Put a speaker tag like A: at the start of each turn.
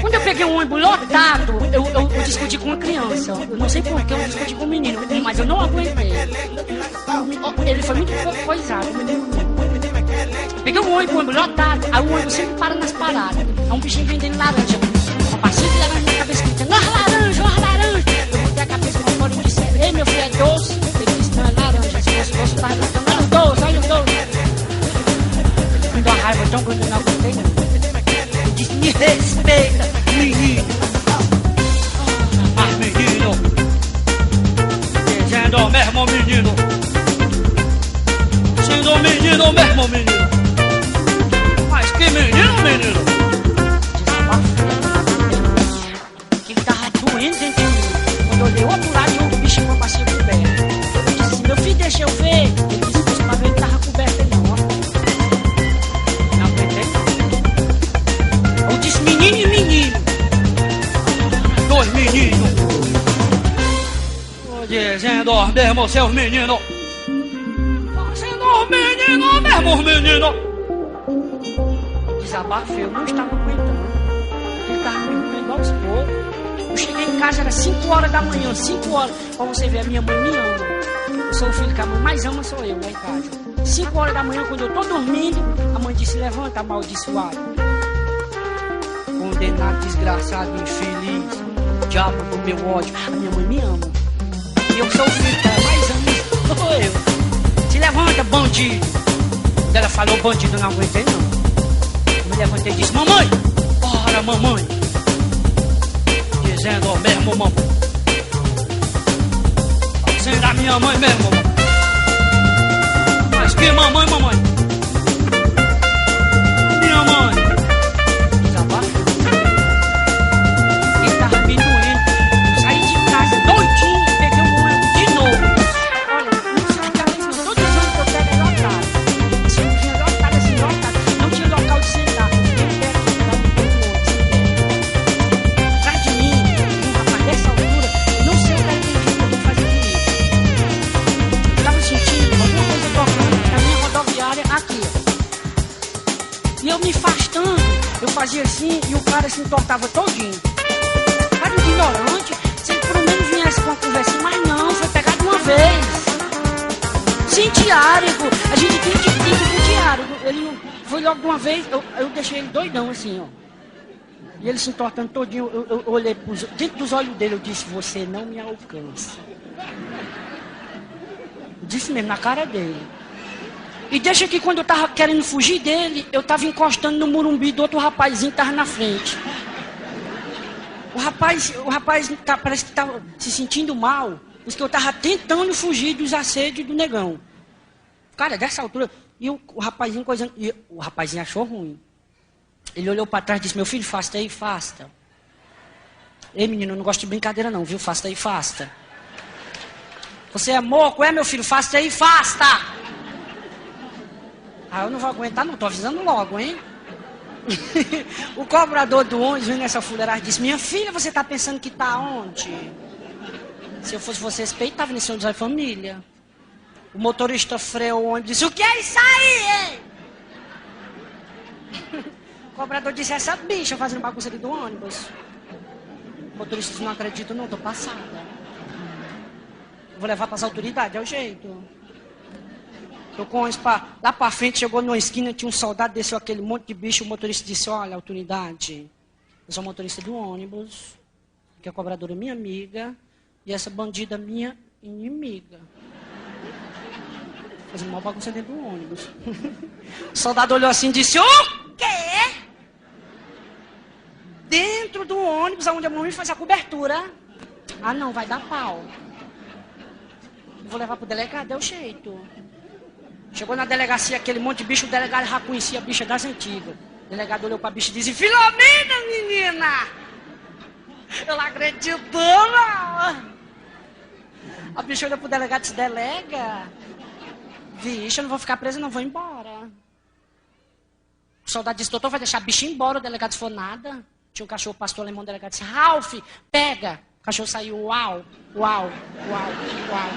A: Quando eu peguei um ônibus lotado, eu discuti com uma criança. Eu não sei porquê, eu discuti com um menino, mas eu não aguentei. Ele foi muito coisado. Peguei um ônibus lotado, aí o ônibus sempre para nas paradas. Aí um bichinho vendendo laranja. Uma passinha que leva na minha cabeça gritando, ó laranja, ó laranja. Eu botei a cabeça pra fora e disse, ei meu filho, é doce. Ele disse, não, é laranja. Se fosse doce, eu tava gritando, olha o doce, olha o doce. Me deu uma raiva tão grande, eu não aguentei não. Eu disse, me respeita, menino.
B: Mas menino, dizendo mesmo menino, sendo menino mesmo menino. Mas que menino, menino.
A: Que ele tava doendo dentro de mim. Quando eu olhei o outro lado, o bichinho com a bacia coberta. Eu disse, meu filho, deixa eu ver. Ele disse, você pra ver, ele tava coberto não, ó. Não aguentei não. Eu disse, menino e menino.
B: Dois meninos. Dizendo mesmo seus meninos. Sendo menino mesmo menino.
A: Desabafei, eu não estava aguentando. Ele estava me comendo aos poucos. Eu cheguei em casa, era 5 horas da manhã, 5 horas. Pra você ver, a minha mãe me ama. Eu sou o filho que a mãe mais ama, sou eu lá em casa. 5 horas da manhã, quando eu tô dormindo, a mãe disse, levanta, amaldiçoado. Condenado, desgraçado, infeliz. Diabo do meu ódio. A minha mãe me ama. E eu sou o filho que ela mais ama, sou eu. Se levanta, bandido. Quando ela falou bandido, eu não aguentei não. Eu me levantei e disse, mamãe, bora mamãe.
B: Dizendo mesmo mamãe. Sendo a minha mãe mesmo mamãe. Mas que mamãe, mamãe. Minha mãe.
A: Desabafo. Ele tava me doendo. Saí de casa doidinho e peguei um ônibus de novo. Olha, não sei de cabeça não. Todos os anos que eu pego é lotado. Se eu vinha lotado assim, lotado, não tinha local de sentar. Eu pego aqui, lá no meio do ônibus. Atrás de mim, um rapaz dessa altura, eu não sei o que ele vou fazer comigo. Eu tava sentindo alguma coisa tocando na minha rodoviária aqui. E eu me afastando, eu fazia assim e o cara se entortava todinho. Cara ignorante, se ele pelo menos viesse com uma conversinha, mas não, foi pegado uma vez. Sem diárigo, a gente tem que ir com diárigo. Ele não, foi logo de uma vez, eu deixei ele doidão assim, ó. E ele se entortando todinho, eu olhei dentro dos olhos dele, eu disse, você não me alcança. Eu disse mesmo, na cara dele. E deixa que quando eu tava querendo fugir dele, eu tava encostando no Morumbi do outro rapazinho que tava na frente. O rapaz parece que tava se sentindo mal, porque eu tava tentando fugir dos assédios do negão. Cara, dessa altura, e o rapazinho coisando, e o rapazinho achou ruim. Ele olhou pra trás e disse, meu filho, fasta aí, fasta. Ei, menino, eu não gosto de brincadeira não, viu? Fasta aí, fasta. Você é moco, é, meu filho? Fasta aí, fasta. Ah, eu não vou aguentar não, tô avisando logo, hein? O cobrador do ônibus, vendo essa fuleiragem, disse, minha filha, você tá pensando que tá onde? Se eu fosse você, respeitava nesse ônibus da família. O motorista freou o ônibus e disse, o que é isso aí, hein? O cobrador disse, essa bicha fazendo bagunça ali do ônibus. O motorista disse, não acredito não, tô passada. Vou levar para as autoridades, é o jeito. Tô com lá pra frente, chegou numa esquina, tinha um soldado, desceu aquele monte de bicho, o motorista disse, olha, autoridade, eu sou motorista do ônibus, que a cobradora é minha amiga, e essa bandida é minha inimiga. Fazendo uma bagunça dentro do ônibus. O soldado olhou assim e disse, o quê? Dentro do ônibus, onde a mamãe faz a cobertura. Ah não, vai dar pau. Vou levar pro delegado, é o jeito. Chegou na delegacia aquele monte de bicho, o delegado já conhecia a bicha das antigas. O delegado olhou pra bicha e disse, Filomena, menina! Eu não acredito, não! A bicha olhou pro delegado e disse, delega? Vixe, eu não vou ficar presa, não vou embora. O soldado disse, doutor, vai deixar a bicha embora? O delegado disse, for nada. Tinha um cachorro pastor alemão, o delegado disse, Ralph, pega! O cachorro saiu, uau, uau, uau, uau.